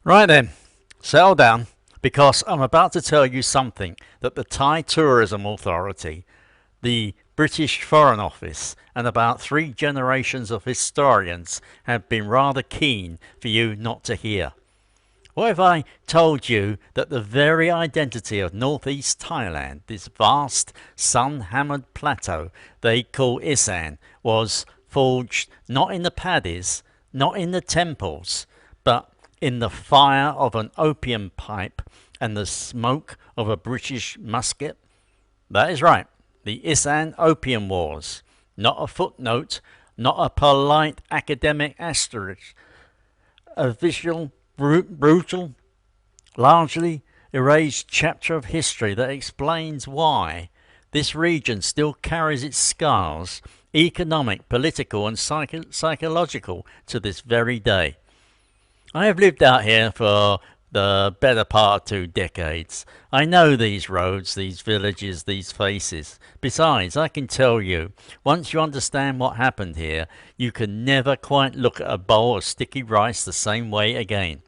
Right then, settle down because I'm about to tell you something that the Thai Tourism Authority, the British Foreign Office, and about 3 generations of historians have been rather keen for you not to hear. What if I told you that the very identity of Northeast Thailand, this vast sun-hammered plateau they call Isaan, was forged not in the paddies, not in the temples, but in the fire of an opium pipe and the smoke of a British musket? That is right, the Isaan Opium Wars. Not a footnote, not a polite academic asterisk. A visual, brutal, largely erased chapter of history that explains why this region still carries its scars, economic, political, and psychological, to this very day. I have lived out here for the better part of 2 decades. I know these roads, these villages, these faces. Besides, I can tell you, once you understand what happened here, you can never quite look at a bowl of sticky rice the same way again.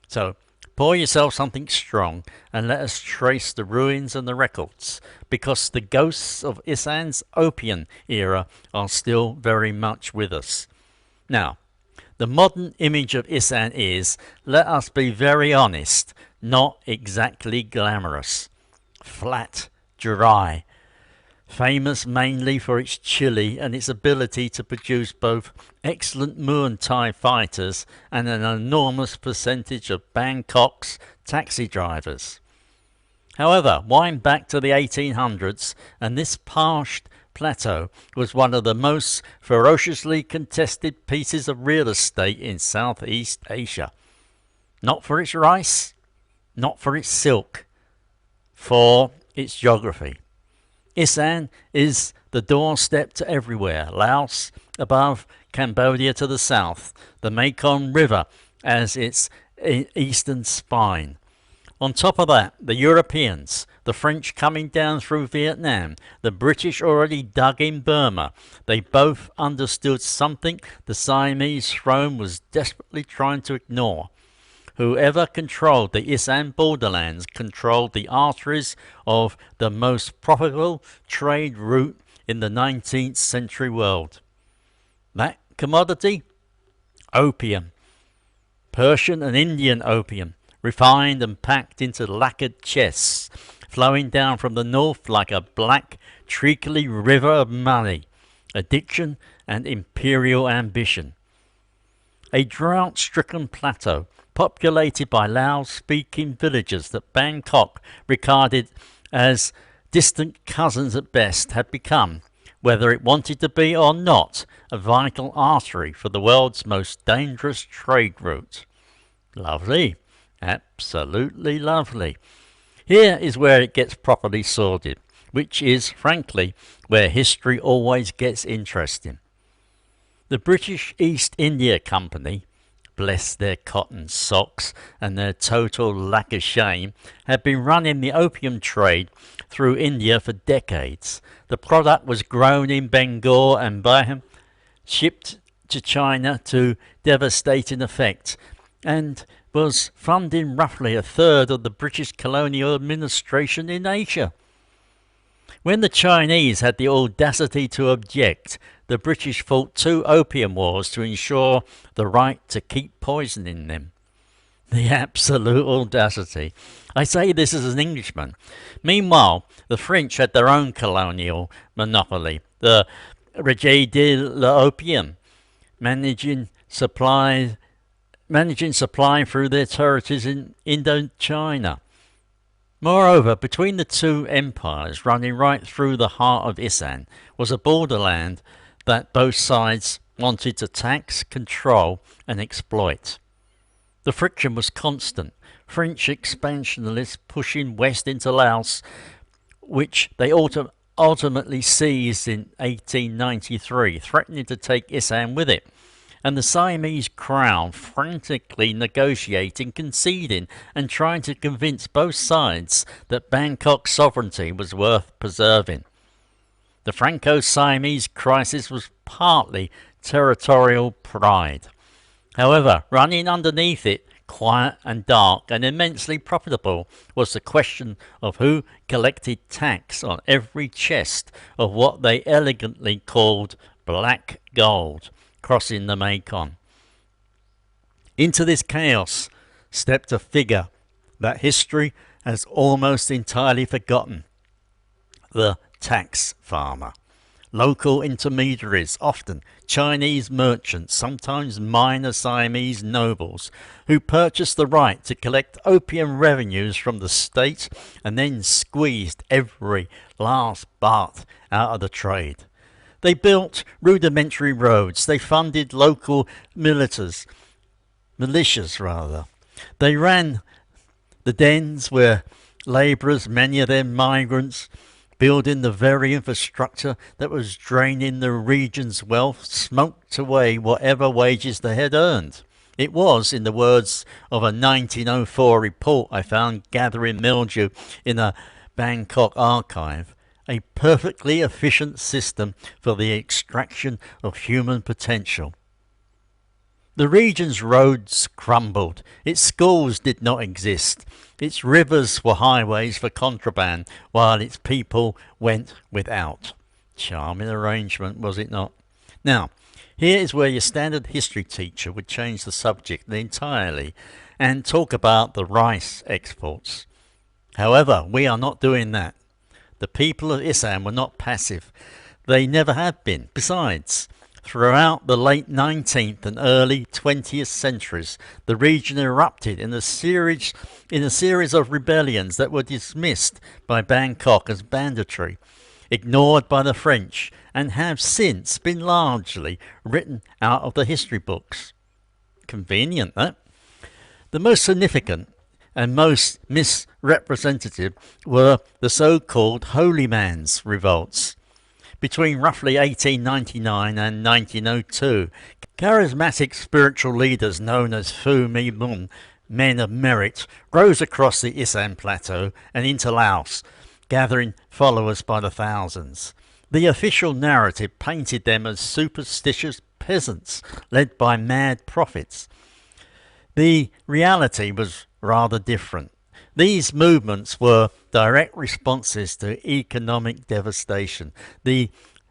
So, pour yourself something strong and let us trace the ruins and the records, because the ghosts of Isaan's opium era are still very much with us. Now, the modern image of Isaan is, let us be very honest, not exactly glamorous. Flat, dry, famous mainly for its chili and its ability to produce both excellent Muay Thai fighters and an enormous percentage of Bangkok's taxi drivers. However, wind back to the 1800s, and this parched plateau was one of the most ferociously contested pieces of real estate in Southeast Asia. Not for its rice, not for its silk, for its geography. Isaan is the doorstep to everywhere. Laos above, Cambodia to the south, the Mekong River as its eastern spine. On top of that, the Europeans, the French coming down through Vietnam, the British already dug in Burma. They both understood something the Siamese throne was desperately trying to ignore. Whoever controlled the Isaan borderlands controlled the arteries of the most profitable trade route in the 19th century world. That commodity? Opium. Persian and Indian opium, refined and packed into lacquered chests, flowing down from the north like a black, treacly river of money, addiction, and imperial ambition. A drought-stricken plateau, populated by Lao-speaking villagers that Bangkok regarded as distant cousins at best, had become, whether it wanted to be or not, a vital artery for the world's most dangerous trade route. Lovely. Absolutely lovely. Here is where it gets properly sordid, which is, frankly, where history always gets interesting. The British East India Company, bless their cotton socks and their total lack of shame, had been running the opium trade through India for decades. The product was grown in Bengal and Bihar, shipped to China to devastating effect, and was funding roughly a third of the British colonial administration in Asia. When the Chinese had the audacity to object, the British fought 2 opium wars to ensure the right to keep poisoning them. The absolute audacity. I say this as an Englishman. Meanwhile, the French had their own colonial monopoly, the Régie de l'Opium, managing supply through their territories in Indochina. Moreover, between the 2 empires, running right through the heart of Isaan, was a borderland that both sides wanted to tax, control, and exploit. The friction was constant. French expansionists pushing west into Laos, which they ultimately seized in 1893, threatening to take Isaan with it, and the Siamese crown frantically negotiating, conceding, and trying to convince both sides that Bangkok's sovereignty was worth preserving. The Franco-Siamese crisis was partly territorial pride. However, running underneath it quiet and dark and immensely profitable was the question of who collected tax on every chest of what they elegantly called black gold crossing the Mekong. Into this chaos stepped a figure that history has almost entirely forgotten: the tax farmer. Local intermediaries, often Chinese merchants, sometimes minor Siamese nobles, who purchased the right to collect opium revenues from the state and then squeezed every last baht out of the trade. They built rudimentary roads. They funded local militias. They ran the dens where labourers, many of them migrants, building the very infrastructure that was draining the region's wealth, smoked away whatever wages they had earned. It was, in the words of a 1904 report I found gathering mildew in a Bangkok archive, a perfectly efficient system for the extraction of human potential. The region's roads crumbled. Its schools did not exist. Its rivers were highways for contraband, while its people went without. Charming arrangement, was it not? Now, here is where your standard history teacher would change the subject entirely and talk about the rice exports. However, we are not doing that. The people of Isaan were not passive. They never have been. Besides, throughout the late 19th and early 20th centuries, the region erupted in a series of rebellions that were dismissed by Bangkok as banditry, ignored by the French, and have since been largely written out of the history books. Convenient, eh? The most significant and most misrepresentative were the so-called Holy Man's Revolts. Between roughly 1899 and 1902, charismatic spiritual leaders known as Phu Mi Mun, men of merit, rose across the Isaan Plateau and into Laos, gathering followers by the thousands. The official narrative painted them as superstitious peasants led by mad prophets. The reality was rather different. These movements were direct responses to economic devastation. The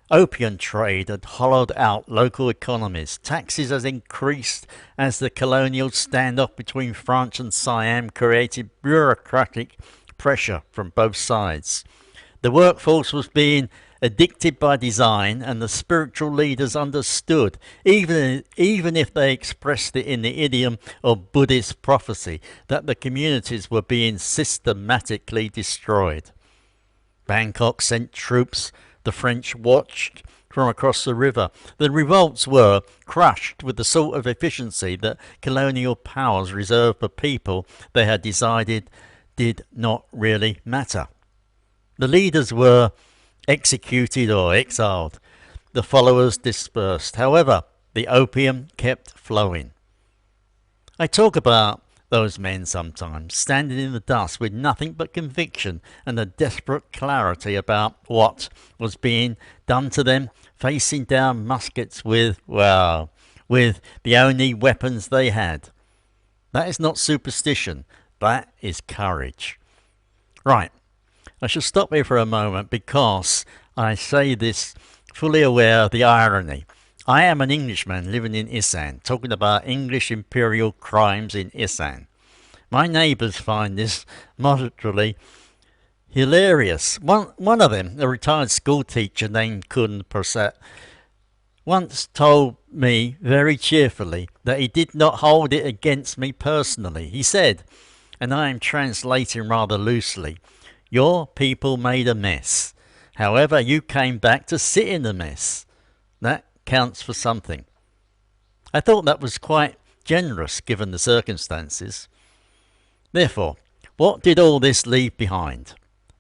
opium trade had hollowed out local economies. Taxes had increased as the colonial standoff between France and Siam created bureaucratic pressure from both sides. The workforce was being addicted by design, and the spiritual leaders understood, even if they expressed it in the idiom of Buddhist prophecy, that the communities were being systematically destroyed. Bangkok sent troops. The French watched from across the river. The revolts were crushed with the sort of efficiency that colonial powers reserved for people they had decided did not really matter. The leaders were executed or exiled. The followers dispersed. However, the opium kept flowing. I talk about those men sometimes, standing in the dust with nothing but conviction and a desperate clarity about what was being done to them, facing down muskets with the only weapons they had. That is not superstition, that is courage. Right. I shall stop here for a moment because I say this fully aware of the irony. I am an Englishman living in Isaan, talking about English imperial crimes in Isaan. My neighbours find this moderately hilarious. One of them, a retired school teacher named Kun Prasad, once told me very cheerfully that he did not hold it against me personally. He said, and I am translating rather loosely, "Your people made a mess. However, you came back to sit in the mess. That counts for something." I thought that was quite generous given the circumstances. Therefore, what did all this leave behind?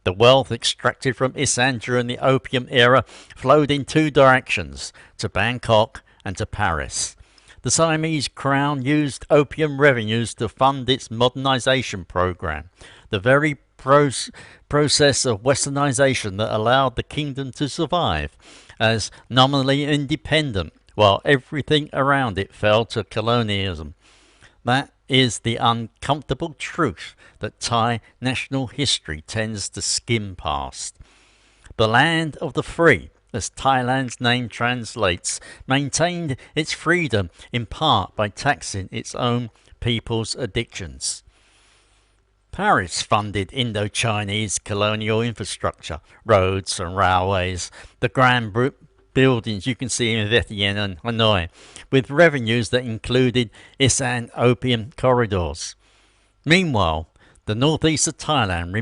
The wealth extracted from Isaan during the opium era flowed in two directions, to Bangkok and to Paris. The Siamese crown used opium revenues to fund its modernization program, the very process of westernization that allowed the kingdom to survive as nominally independent while everything around it fell to colonialism. That is the uncomfortable truth that Thai national history tends to skim past. The land of the free, as Thailand's name translates, maintained its freedom in part by taxing its own people's addictions. Paris funded Indo-Chinese colonial infrastructure, roads and railways, the grand buildings you can see in Vientiane and Hanoi, with revenues that included Isaan Opium corridors. Meanwhile, the northeast of Thailand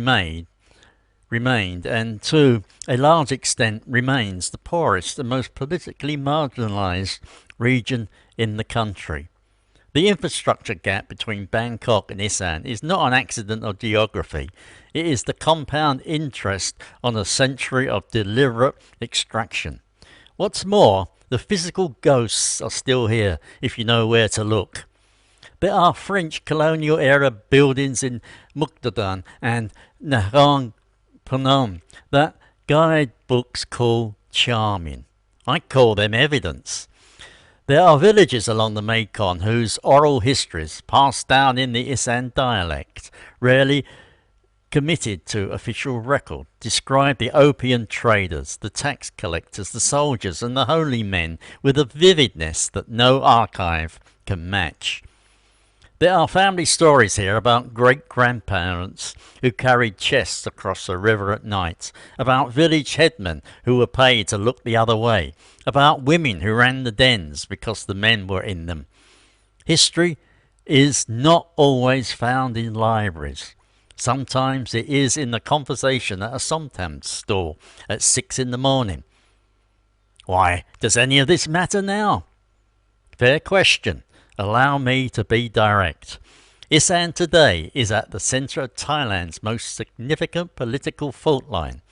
remained and to a large extent remains the poorest and most politically marginalised region in the country. The infrastructure gap between Bangkok and Isaan is not an accident of geography. It is the compound interest on a century of deliberate extraction. What's more, the physical ghosts are still here if you know where to look. There are French colonial era buildings in Mukdadan and Nakhon Phanom that guidebooks call charming. I call them evidence. There are villages along the Mekong whose oral histories, passed down in the Isaan dialect, rarely committed to official record, describe the opium traders, the tax collectors, the soldiers and the holy men with a vividness that no archive can match. There are family stories here about great-grandparents who carried chests across the river at night, about village headmen who were paid to look the other way, about women who ran the dens because the men were in them. History is not always found in libraries. Sometimes it is in the conversation at a somtam store at 6 in the morning. Why does any of this matter now? Fair question. Allow me to be direct. Isaan today is at the centre of Thailand's most significant political fault line.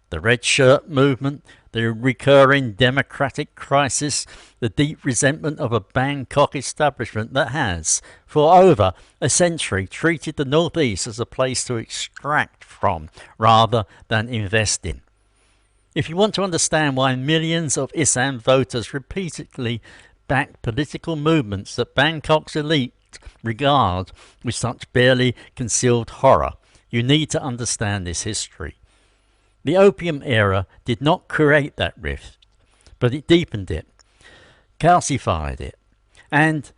The Red Shirt movement, the recurring democratic crisis, the deep resentment of a Bangkok establishment that has, for over a century, treated the Northeast as a place to extract from rather than invest in. If you want to understand why millions of Isaan voters repeatedly back political movements that Bangkok's elite regard with such barely concealed horror, you need to understand this history. The opium era did not create that rift, but it deepened it, calcified it, and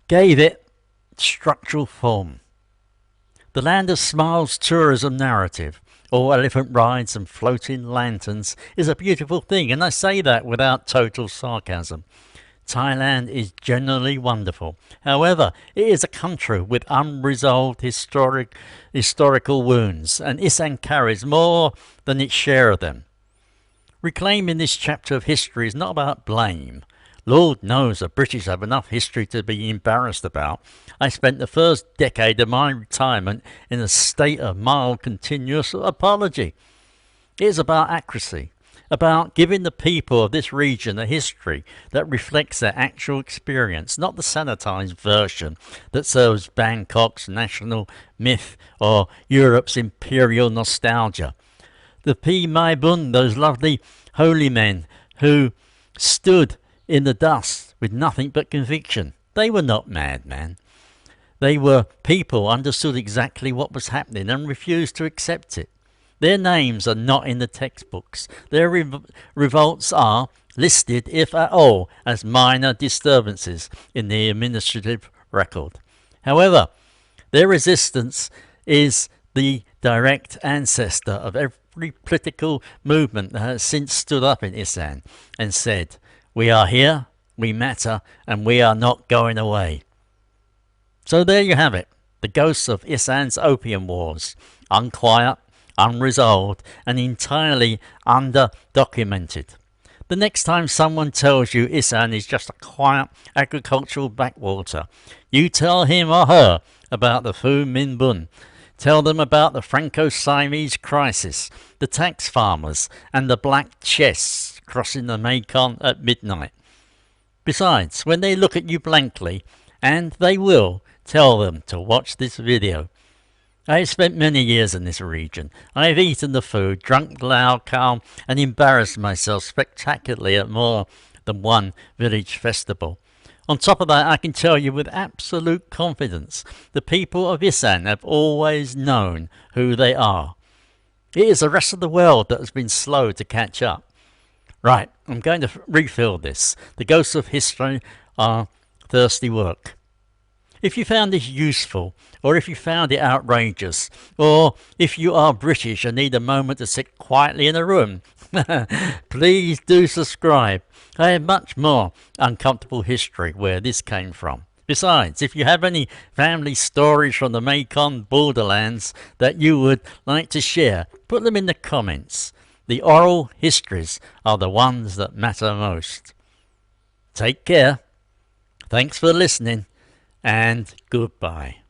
gave it structural form. The Land of Smiles tourism narrative, all elephant rides and floating lanterns, is a beautiful thing, and I say that without total sarcasm. Thailand is generally wonderful. However, it is a country with unresolved historical wounds, and Isaan carries more than its share of them. Reclaiming this chapter of history is not about blame. Lord knows the British have enough history to be embarrassed about. I spent the first decade of my retirement in a state of mild continuous apology. It is about accuracy, about giving the people of this region a history that reflects their actual experience, not the sanitized version that serves Bangkok's national myth or Europe's imperial nostalgia. The Pi Mai Bun, those lovely holy men who stood in the dust with nothing but conviction, they were not madmen. They were people who understood exactly what was happening and refused to accept it. Their names are not in the textbooks. Their revolts are listed, if at all, as minor disturbances in the administrative record. However, their resistance is the direct ancestor of every political movement that has since stood up in Isaan and said, "We are here, we matter, and we are not going away." So there you have it, the ghosts of Isaan's Opium Wars, unquiet, unresolved, and entirely under-documented. The next time someone tells you Isaan is just a quiet agricultural backwater, you tell him or her about the Phu Minh Bun. Tell them about the Franco-Siamese crisis, the tax farmers, and the black chests crossing the Mekong at midnight. Besides, when they look at you blankly, and they will, tell them to watch this video. I have spent many years in this region. I have eaten the food, drunk the alcohol, and embarrassed myself spectacularly at more than one village festival. On top of that, I can tell you with absolute confidence, the people of Isaan have always known who they are. It is the rest of the world that has been slow to catch up. Right, I'm going to refill this. The ghosts of history are thirsty work. If you found this useful, or if you found it outrageous, or if you are British and need a moment to sit quietly in a room, please do subscribe. I have much more uncomfortable history where this came from. Besides, if you have any family stories from the Mekong borderlands that you would like to share, put them in the comments. The oral histories are the ones that matter most. Take care. Thanks for listening, and goodbye.